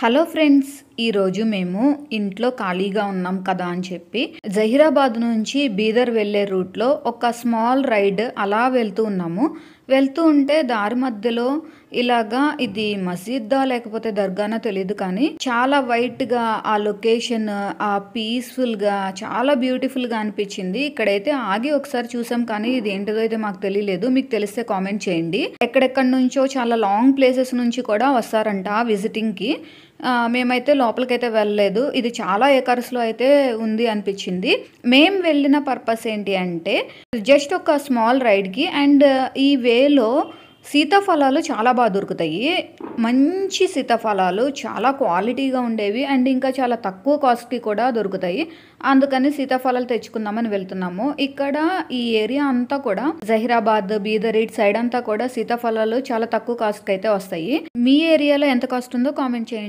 Hello friends, ఈరోజు మేము ఇంట్లో ఖాళీగా ఉన్నాం కదా అని చెప్పి జహీరాబాద్ నుంచి బీదర్ వెళ్ళే రూట్లో ఒక స్మాల్ రైడ్ అలా వెళ్తూ ఉన్నాము. వెళ్తూ ఉంటే దారి మధ్యలో ఇలాగా ఇది మసీద్దా లేకపోతే దర్గానా తెలియదు, కానీ చాలా వైట్గా ఆ లొకేషన్ ఆ పీస్ఫుల్గా చాలా బ్యూటిఫుల్గా అనిపించింది. ఇక్కడైతే ఆగి ఒకసారి చూసాం, కానీ ఇది ఏంటిదో అయితే మాకు తెలియలేదు. మీకు తెలిస్తే కామెంట్ చేయండి. ఎక్కడెక్కడి నుంచో చాలా లాంగ్ ప్లేసెస్ నుంచి కూడా వస్తారంట విజిటింగ్కి. మేమైతే లోపలికైతే వెళ్ళలేదు. ఇది చాలా ఏకర్స్లో అయితే ఉంది అనిపించింది. మేము వెళ్ళిన పర్పస్ ఏంటి అంటే జస్ట్ ఒక స్మాల్ రైడ్కి. అండ్ ఈ వేలో సీతాఫలాలు చాలా బాగా దొరుకుతాయి. మంచి సీతాఫలాలు చాలా క్వాలిటీగా ఉండేవి అండ్ ఇంకా చాలా తక్కువ కాస్ట్కి కూడా దొరుకుతాయి. అందుకని సీతాఫలాలు తెచ్చుకుందామని వెళ్తున్నాము. ఇక్కడ ఈ ఏరియా అంతా కూడా జహీరాబాద్, బీదర్ ఇటు సైడ్ అంతా కూడా సీతాఫలాలు చాలా తక్కువ కాస్ట్కి అయితే వస్తాయి. మీ ఏరియాలో ఎంత కాస్ట్ ఉందో కామెంట్ చేయండి.